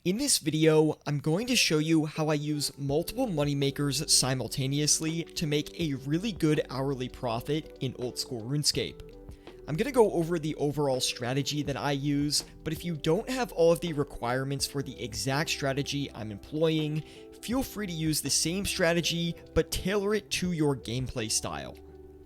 In this video, I'm going to show you how I use multiple money makers simultaneously to make a really good hourly profit in old school RuneScape. I'm going to go over the overall strategy that I use, but if you don't have all of the requirements for the exact strategy I'm employing, feel free to use the same strategy but tailor it to your gameplay style.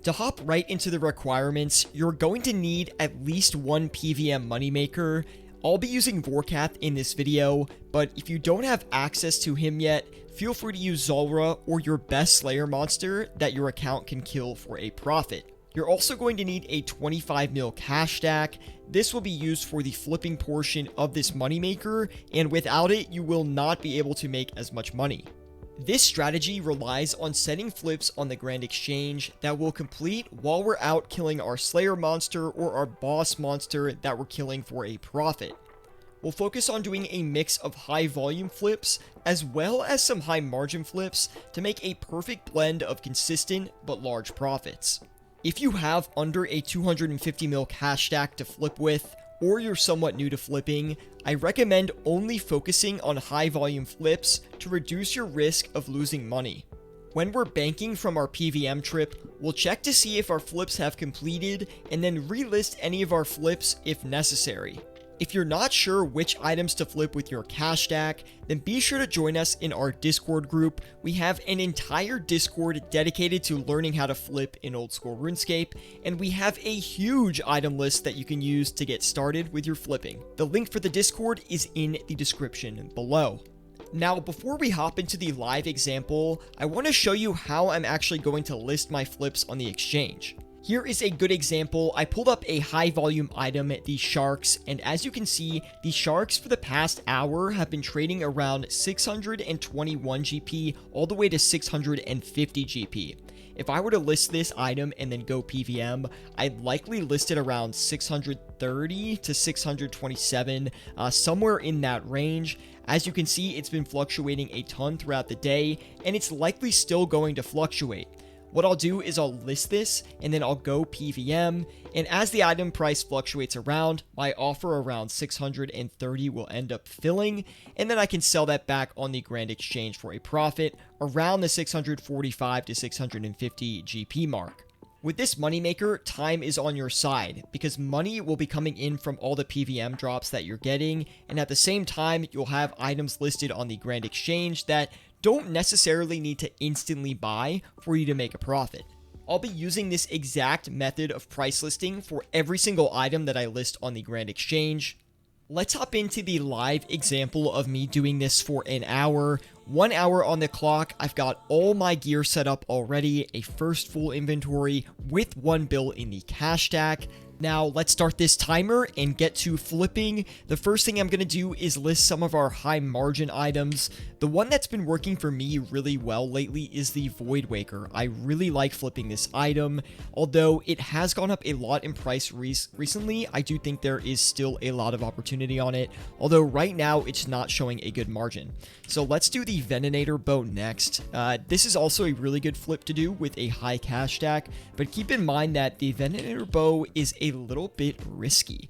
To hop right into the requirements, you're going to need at least one PvM moneymaker. I'll be using Vorkath in this video, but if you don't have access to him yet, feel free to use Zulrah or your best Slayer monster that your account can kill for a profit. You're also going to need a 25 mil cash stack. This will be used for the flipping portion of this moneymaker, and without it, you will not be able to make as much money. This strategy relies on setting flips on the Grand Exchange that will complete while we're out killing our Slayer monster or our boss monster that we're killing for a profit. We'll focus on doing a mix of high volume flips as well as some high margin flips to make a perfect blend of consistent but large profits. If you have under a 250 mil cash stack to flip with, or you're somewhat new to flipping, I recommend only focusing on high volume flips to reduce your risk of losing money. When we're banking from our PvM trip, we'll check to see if our flips have completed and then relist any of our flips if necessary. If you're not sure which items to flip with your cash stack, then be sure to join us in our Discord group. We have an entire Discord dedicated to learning how to flip in old school RuneScape, and we have a huge item list that you can use to get started with your flipping. The link for the Discord is in the description below. Now, before we hop into the live example, I want to show you how I'm actually going to list my flips on the exchange. Here is a good example. I pulled up a high volume item, the sharks, and as you can see, the sharks for the past hour have been trading around 621 GP all the way to 650 GP. If I were to list this item and then go PvM, I'd likely list it around 630 to 627, somewhere in that range. As you can see, it's been fluctuating a ton throughout the day, and it's likely still going to fluctuate. What I'll do is I'll list this and then I'll go PvM, and as the item price fluctuates around, my offer around 630 will end up filling, and then I can sell that back on the Grand Exchange for a profit around the 645 to 650 GP mark. With this moneymaker, time is on your side because money will be coming in from all the PvM drops that you're getting, and at the same time, you'll have items listed on the Grand Exchange that don't necessarily need to instantly buy for you to make a profit. I'll be using this exact method of price listing for every single item that I list on the Grand Exchange. Let's hop into the live example of me doing this for an hour. 1 hour on the clock. I've got all my gear set up already, a first full inventory with one bill in the cash stack. Now let's start this timer and get to flipping. The first thing I'm going to do is list some of our high margin items. The one that's been working for me really well lately is the Void Waker. I really like flipping this item. Although it has gone up a lot in price recently, I do think there is still a lot of opportunity on it. Although right now it's not showing a good margin. So let's do the Venenator bow next. This is also a really good flip to do with a high cash stack, but keep in mind that the Venenator bow is a little bit risky.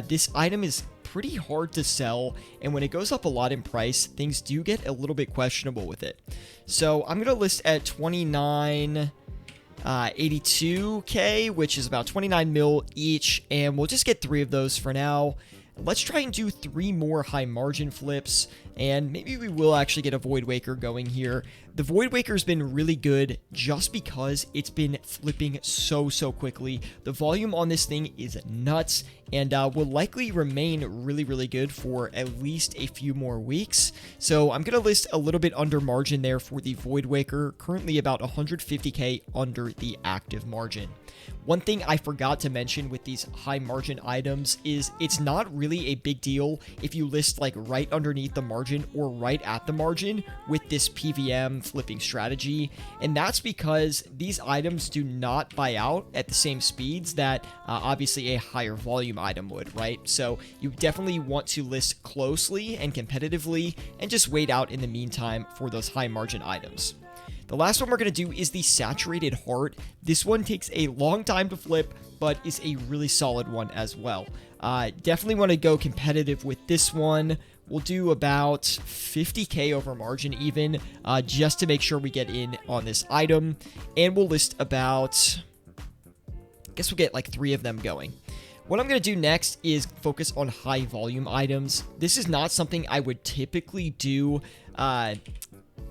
This item is pretty hard to sell, and when it goes up a lot in price, things do get a little bit questionable with it. So I'm gonna list at 29.82k, which is about 29 mil each, and we'll just get 3 of those for now. Let's try and do 3 more high margin flips, and maybe we will actually get a Void Waker going here. The Void Waker has been really good just because it's been flipping so quickly. The volume on this thing is nuts, and will likely remain really good for at least a few more weeks. So I'm going to list a little bit under margin there for the Void Waker, currently about 150k under the active margin. One thing I forgot to mention with these high margin items is it's not really a big deal if you list like right underneath the margin or right at the margin with this PvM flipping strategy, and that's because these items do not buy out at the same speeds that obviously a higher volume item would, right? So you definitely want to list closely and competitively and just wait out in the meantime for those high margin items. The last one we're going to do is the Saturated Heart. This one takes a long time to flip, but is a really solid one as well. Definitely want to go competitive with this one. We'll do about 50k over margin even, just to make sure we get in on this item. And we'll list about, I guess we'll get like 3 of them going. What I'm going to do next is focus on high volume items. This is not something I would typically do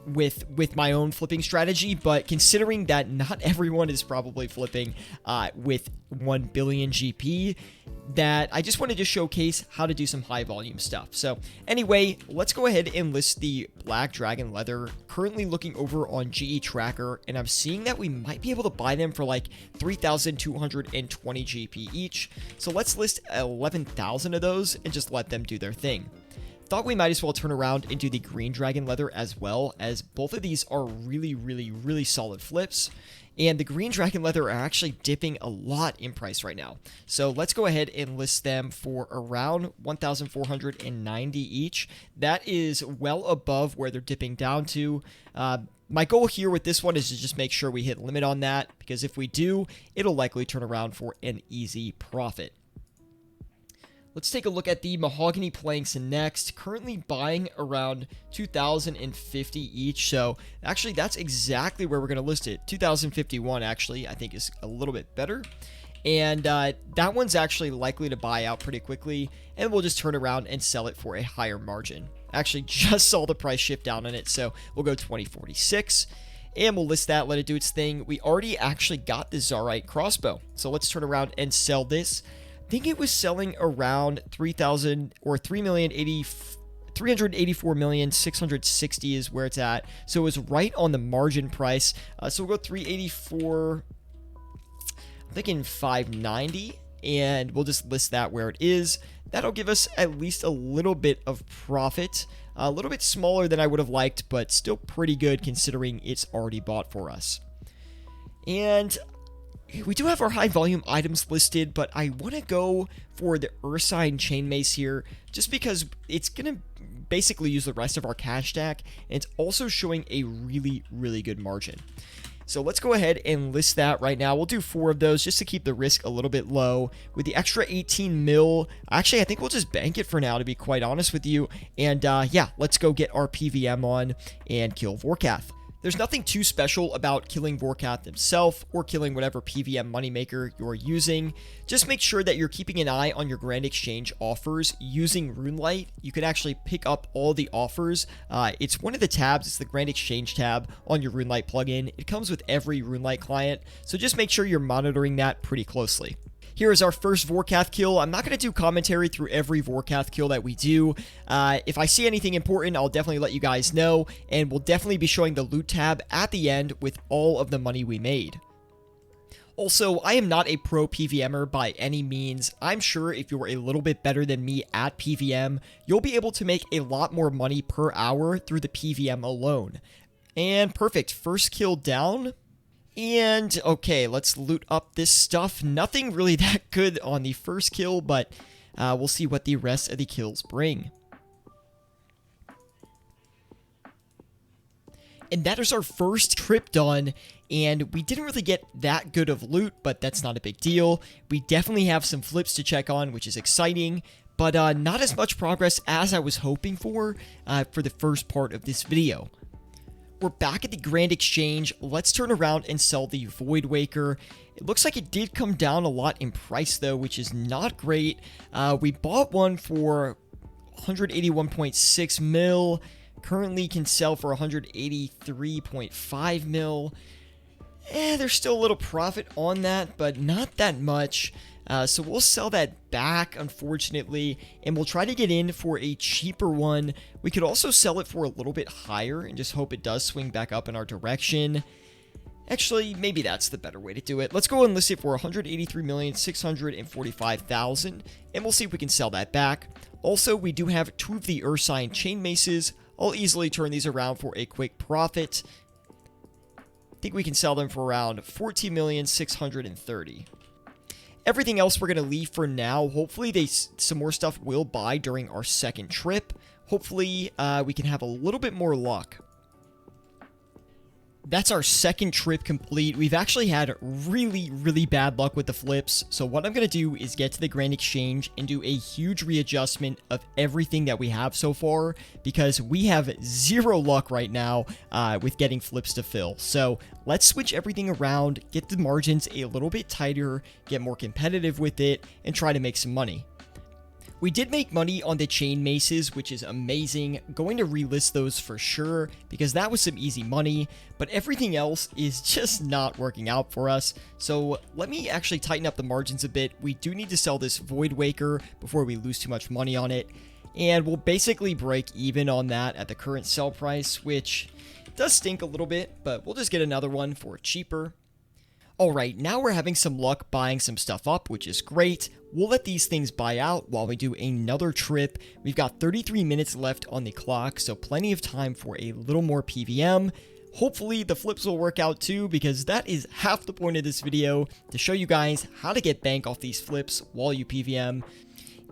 with my own flipping strategy, but considering that not everyone is probably flipping with 1 billion GP, that I just wanted to showcase how to do some high volume stuff. So anyway, let's go ahead and list the Black Dragon Leather. Currently looking over on GE Tracker, and I'm seeing that we might be able to buy them for like 3,220 GP each. So let's list 11,000 of those and just let them do their thing. Thought we might as well turn around and do the Green Dragon Leather as well, as both of these are really solid flips. And the Green Dragon Leather are actually dipping a lot in price right now. So let's go ahead and list them for around 1,490 each. That is well above where they're dipping down to. My goal here with this one is to just make sure we hit limit on that, because if we do, it'll likely turn around for an easy profit. Let's take a look at the mahogany planks next. Currently buying around 2,050 each. So actually that's exactly where we're going to list it. 2,051 actually I think is a little bit better. And that one's actually likely to buy out pretty quickly, and we'll just turn around and sell it for a higher margin. Actually just saw the price shift down on it, so we'll go 2046. And we'll list that, let it do its thing. We already actually got the Zarite crossbow. So let's turn around and sell this. I think it was selling around 3,000 or 384,660 is where it's at. So it was right on the margin price. So we'll go 384, I'm thinking 590, and we'll just list that where it is. That'll give us at least a little bit of profit. A little bit smaller than I would have liked, but still pretty good considering it's already bought for us. And we do have our high volume items listed, but I want to go for the Ursine Chain Mace here, just because it's going to basically use the rest of our cash stack, and it's also showing a really good margin. So let's go ahead and list that right now. We'll do 4 of those just to keep the risk a little bit low. With the extra 18 mil, actually I think we'll just bank it for now, to be quite honest with you. And yeah, let's go get our PvM on and kill Vorkath. There's nothing too special about killing Vorkath himself or killing whatever PvM moneymaker you're using. Just make sure that you're keeping an eye on your Grand Exchange offers using RuneLite. You can actually pick up all the offers. It's one of the tabs. It's the Grand Exchange tab on your RuneLite plugin. It comes with every RuneLite client, so just make sure you're monitoring that pretty closely. Here is our first Vorkath kill. I'm not going to do commentary through every Vorkath kill that we do. If I see anything important, I'll definitely let you guys know, and we'll definitely be showing the loot tab at the end with all of the money we made. Also, I am not a pro PVMer by any means. I'm sure if you're a little bit better than me at PVM, you'll be able to make a lot more money per hour through the PVM alone. And perfect, first kill down. And okay, let's loot up this stuff. Nothing really that good on the first kill, but we'll see what the rest of the kills bring. And that is our first trip done, and we didn't really get that good of loot, but that's not a big deal. We definitely have some flips to check on, which is exciting, but not as much progress as I was hoping for the first part of this video. We're back at the Grand Exchange. Let's turn around and sell the Void Waker. It looks like it did come down a lot in price though, which is not great. We bought one for 181.6 mil. Currently can sell for 183.5 mil. There's still a little profit on that, but not that much. So we'll sell that back, unfortunately, and we'll try to get in for a cheaper one. We could also sell it for a little bit higher and just hope it does swing back up in our direction. Actually, maybe that's the better way to do it. Let's go and list it for 183,645,000, and we'll see if we can sell that back. Also, we do have 2 of the Ursine Chain Maces. I'll easily turn these around for a quick profit. I think we can sell them for around 14,630,000. Everything else we're going to leave for now. Hopefully some more stuff will buy during our second trip. Hopefully we can have a little bit more luck. That's our second trip complete. We've actually had really bad luck with the flips. So what I'm going to do is get to the Grand Exchange and do a huge readjustment of everything that we have so far, because we have zero luck right now with getting flips to fill. So let's switch everything around, get the margins a little bit tighter, get more competitive with it, and try to make some money. We did make money on the chain maces, which is amazing. Going to relist those for sure, because that was some easy money, but everything else is just not working out for us. So let me actually tighten up the margins a bit. We do need to sell this Void Waker before we lose too much money on it, and we'll basically break even on that at the current sell price, which does stink a little bit, but we'll just get another one for cheaper. Alright, now we're having some luck buying some stuff up, which is great. We'll let these things buy out while we do another trip. We've got 33 minutes left on the clock, so plenty of time for a little more PvM. Hopefully the flips will work out too, because that is half the point of this video, to show you guys how to get bank off these flips while you PvM.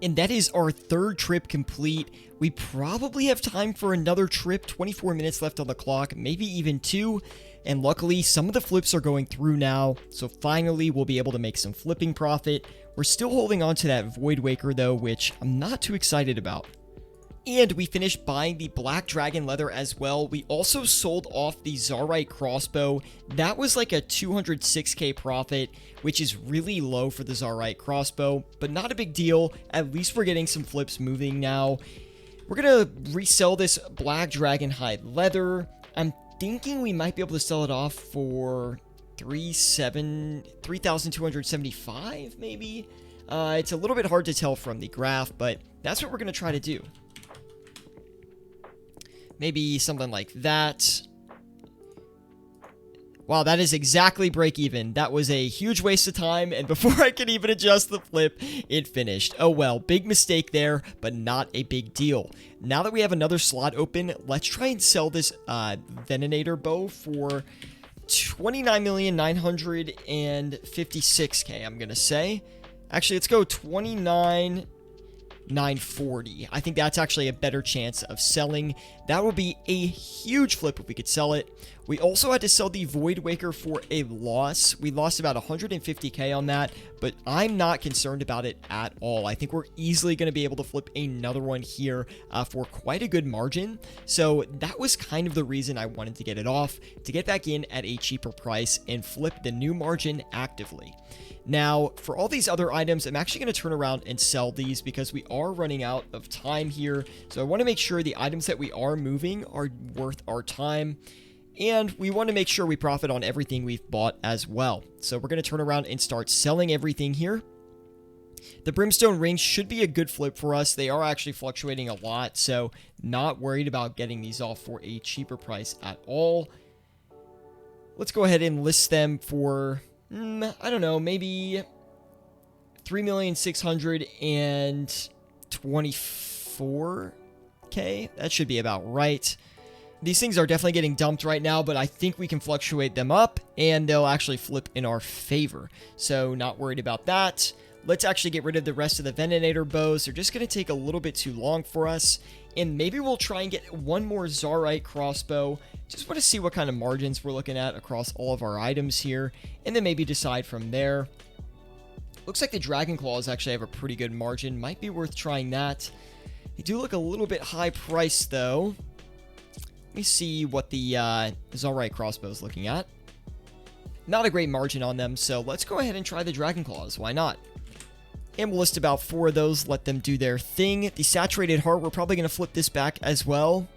And that is our third trip complete. We probably have time for another trip, 24 minutes left on the clock, maybe even 2. And luckily, some of the flips are going through now, so finally we'll be able to make some flipping profit. We're still holding on to that Void Waker though, which I'm not too excited about. And we finished buying the Black Dragon Leather as well. We also sold off the Zarite Crossbow. That was like a 206k profit, which is really low for the Zarite Crossbow, but not a big deal. At least we're getting some flips moving now. We're gonna resell this Black Dragon Hide Leather. I'm thinking we might be able to sell it off for 3,275 maybe. It's a little bit hard to tell from the graph, but that's what we're going to try to do. Maybe something like that. Wow, that is exactly break even. That was a huge waste of time, and before I could even adjust the flip, it finished. Oh well, big mistake there, but not a big deal. Now that we have another slot open, let's try and sell this Venenator bow for 29,956k, I'm gonna say. Actually, let's go 29,940. I think that's actually a better chance of selling. That would be a huge flip if we could sell it. We also had to sell the Void Waker for a loss. We lost about 150k on that, but I'm not concerned about it at all. I think we're easily going to be able to flip another one here for quite a good margin. So that was kind of the reason I wanted to get it off, to get back in at a cheaper price and flip the new margin actively. Now, for all these other items, I'm actually going to turn around and sell these because we are running out of time here. So I want to make sure the items that we are moving are worth our time. And we want to make sure we profit on everything we've bought as well. So we're going to turn around and start selling everything here. The Brimstone Rings should be a good flip for us. They are actually fluctuating a lot, so not worried about getting these off for a cheaper price at all. Let's go ahead and list them for, I don't know, maybe 3,624k. That should be about right. These things are definitely getting dumped right now, but I think we can fluctuate them up, and they'll actually flip in our favor. So not worried about that. Let's actually get rid of the rest of the Venenator bows. They're just going to take a little bit too long for us. And maybe we'll try and get one more Zarite crossbow. Just want to see what kind of margins we're looking at across all of our items here, and then maybe decide from there. Looks like the Dragon Claws actually have a pretty good margin. Might be worth trying that. They do look a little bit high priced, though. Let me see what the Zarite crossbow is looking at. Not a great margin on them, so let's go ahead and try the Dragon Claws. Why not? And we'll list about 4 of those, let them do their thing. The Saturated Heart, we're probably going to flip this back as well.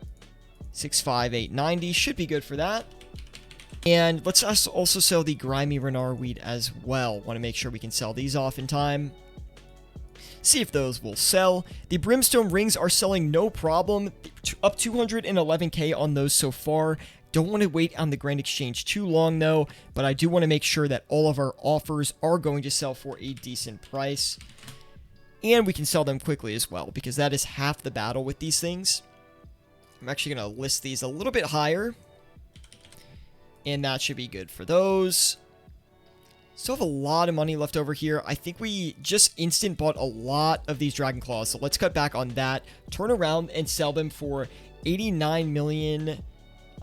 65890 should be good for that. And let's also sell the Grimy Renard Weed as well. Want to make sure we can sell these off in time. See if those will sell. The Brimstone Rings are selling no problem. Up 211k on those so far. Don't want to wait on the Grand Exchange too long though, but I do want to make sure that all of our offers are going to sell for a decent price. And we can sell them quickly as well, because that is half the battle with these things. I'm actually going to list these a little bit higher. And that should be good for those. Still have a lot of money left over here. I think we just instant bought a lot of these Dragon Claws, so let's cut back on that. Turn around and sell them for 89 million...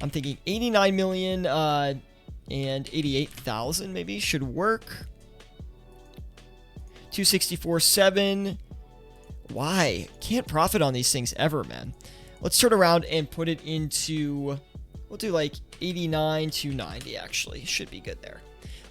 I'm thinking 89 million and 88,000 maybe should work. 264.7. Why? Can't profit on these things ever, man. Let's turn around and put it into, we'll do like 89 to 90 actually. Should be good there.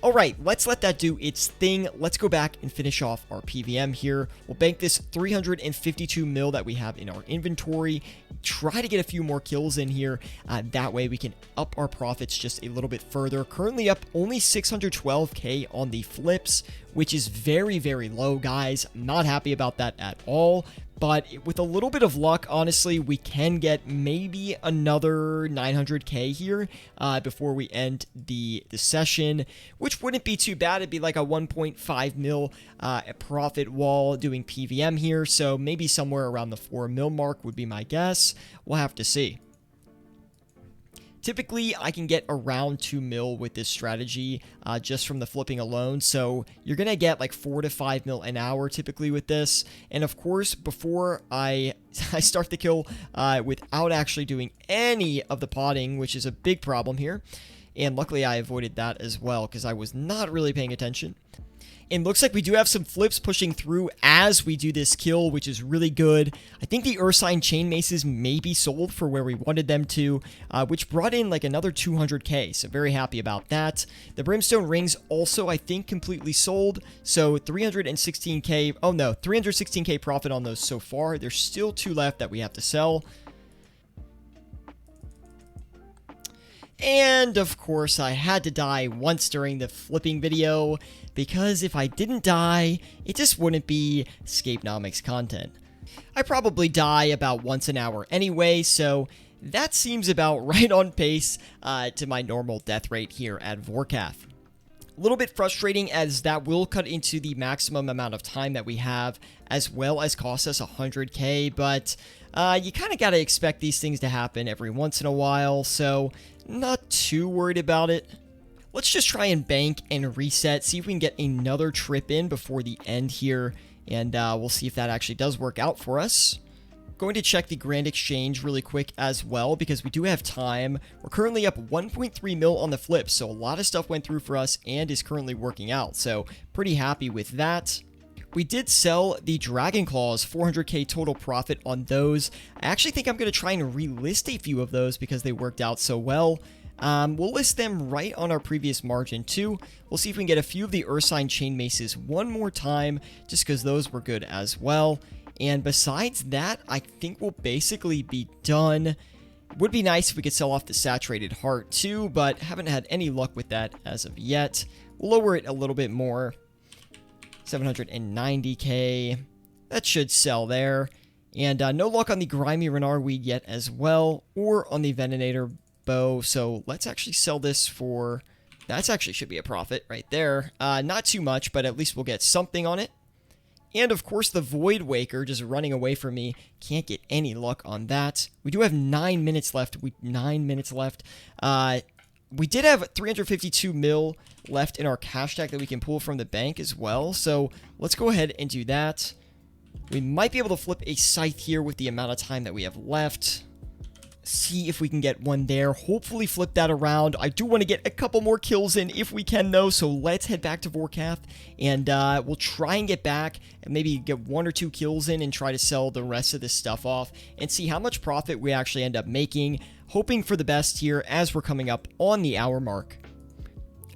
All right, let's let that do its thing. Let's go back and finish off our PVM here. We'll bank this 352 mil that we have in our inventory. Try to get a few more kills in here. That way we can up our profits just a little bit further. Currently up only 612k on the flips, which is very, very low, guys. Not happy about that at all. But with a little bit of luck, honestly, we can get maybe another 900k here before we end the session, which wouldn't be too bad. It'd be like a 1.5 mil profit wall doing PVM here. So maybe somewhere around the 4 mil mark would be my guess. We'll have to see. Typically, I can get around 2 mil with this strategy just from the flipping alone. So you're going to get like 4 to 5 mil an hour typically with this. And of course, before I start the kill without actually doing any of the potting, which is a big problem here. And luckily, I avoided that as well because I was not really paying attention. And looks like we do have some flips pushing through as we do this kill, which is really good. I think the Ursine chain maces may be sold for where we wanted them to, which brought in like another 200k, so very happy about that. The Brimstone rings also, I think, completely sold, so 316k, oh no, 316k profit on those so far. There's still 2 left that we have to sell. And of course, I had to die once during the flipping video, because if I didn't die, it just wouldn't be Scapenomics content. I probably die about once an hour anyway, so that seems about right on pace to my normal death rate here at Vorkath. A little bit frustrating as that will cut into the maximum amount of time that we have, as well as cost us 100k, but you kind of got to expect these things to happen every once in a while, so not too worried about it. Let's just try and bank and reset, see if we can get another trip in before the end here, and we'll see if that actually does work out for us. Going to check the Grand Exchange really quick as well, because we do have time. We're currently up 1.3 mil on the flip, so a lot of stuff went through for us and is currently working out, so pretty happy with that. We did sell the Dragon Claws, 400k total profit on those. I actually think I'm going to try and relist a few of those because they worked out so well. We'll list them right on our previous margin too. We'll see if we can get a few of the Ursine chain maces one more time, just because those were good as well. And besides that, I think we'll basically be done. Would be nice if we could sell off the Saturated Heart too, but haven't had any luck with that as of yet. We'll lower it a little bit more. 790k. That should sell there. And no luck on the Grimy Renar Weed yet as well, or on the Venenator Bow. So let's actually sell this for... That's actually should be a profit right there. Not too much, but at least we'll get something on it. And of course the Void Waker just running away from me. Can't get any luck on that. We do have 9 minutes left. 9 minutes left. We did have 352 mil left in our cash stack that we can pull from the bank as well. So let's go ahead and do that. We might be able to flip a scythe here with the amount of time that we have left. See if we can get one there. Hopefully flip that around. I do want to get a couple more kills in if we can though. So let's head back to Vorkath and we'll try and get back and maybe get 1 or 2 kills in and try to sell the rest of this stuff off and see how much profit we actually end up making. Hoping for the best here as we're coming up on the hour mark.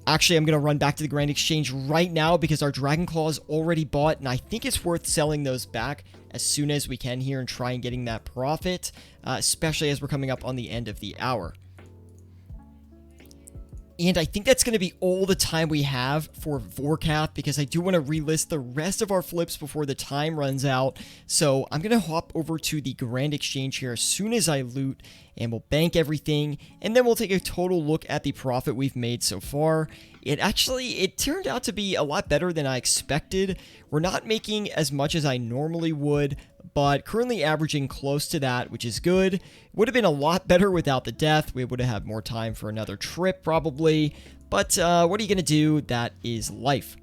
Actually, I'm going to run back to the Grand Exchange right now because our Dragon Claw is already bought, and I think it's worth selling those back as soon as we can here and try and getting that profit, especially as we're coming up on the end of the hour. And I think that's going to be all the time we have for Vorkath because I do want to relist the rest of our flips before the time runs out. So I'm going to hop over to the Grand Exchange here as soon as I loot and we'll bank everything. And then we'll take a total look at the profit we've made so far. It turned out to be a lot better than I expected. We're not making as much as I normally would, but currently averaging close to that, which is good. Would have been a lot better without the death. We would have had more time for another trip probably, but what are you going to do? That is life.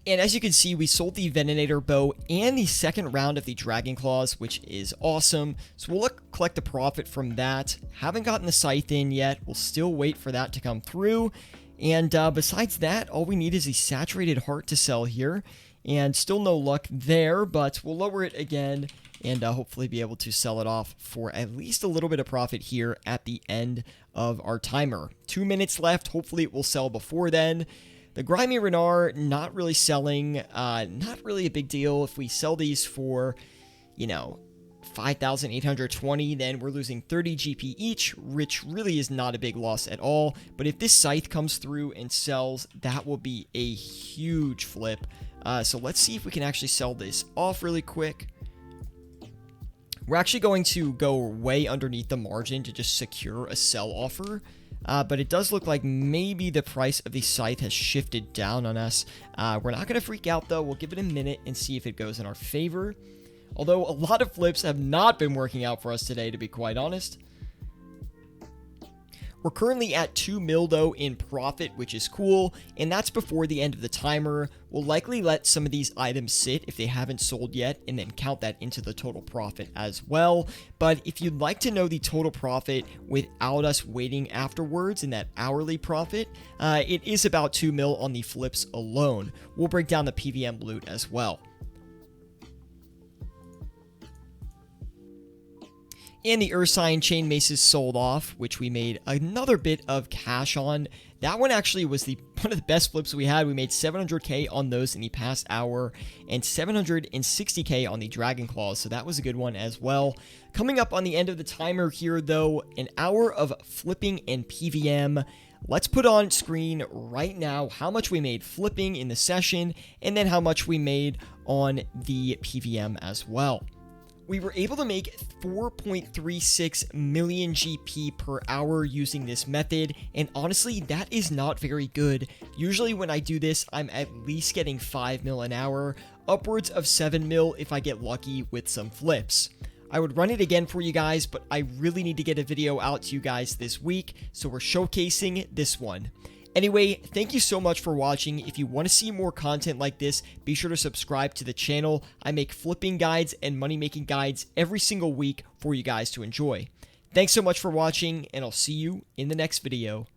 And as you can see, we sold the Venenator Bow and the second round of the Dragon Claws, which is awesome. So we'll collect the profit from that. Haven't gotten the Scythe in yet. We'll still wait for that to come through. And besides that, all we need is a Saturated Heart to sell here. And still no luck there, but we'll lower it again and hopefully be able to sell it off for at least a little bit of profit here at the end of our timer. 2 minutes left. Hopefully it will sell before then. The Grimy Renard, not really selling, not really a big deal. If we sell these for, 5,820, then we're losing 30 GP each, which really is not a big loss at all. But if this Scythe comes through and sells, that will be a huge flip. So let's see if we can actually sell this off really quick. We're actually going to go way underneath the margin to just secure a sell offer. But it does look like maybe the price of the Scythe has shifted down on us. We're not going to freak out, though. We'll give it a minute and see if it goes in our favor. Although a lot of flips have not been working out for us today, to be quite honest. We're currently at 2 mil, though, in profit, which is cool, and that's before the end of the timer. We'll likely let some of these items sit if they haven't sold yet, and then count that into the total profit as well. But if you'd like to know the total profit without us waiting afterwards in that hourly profit, it is about 2 mil on the flips alone. We'll break down the PvM loot as well. And the Ursine Chain Maces sold off, which we made another bit of cash on. That one actually was one of the best flips we had. We made 700k on those in the past hour and 760k on the Dragon Claws, so that was a good one as well. Coming up on the end of the timer here, though, an hour of flipping and PvM. Let's put on screen right now how much we made flipping in the session and then how much we made on the PvM as well. We were able to make 4.36 million GP per hour using this method, and honestly, that is not very good. Usually when I do this, I'm at least getting 5 mil an hour, upwards of 7 mil if I get lucky with some flips. I would run it again for you guys, but I really need to get a video out to you guys this week, so we're showcasing this one. Anyway, thank you so much for watching. If you want to see more content like this, be sure to subscribe to the channel. I make flipping guides and money making guides every single week for you guys to enjoy. Thanks so much for watching, and I'll see you in the next video.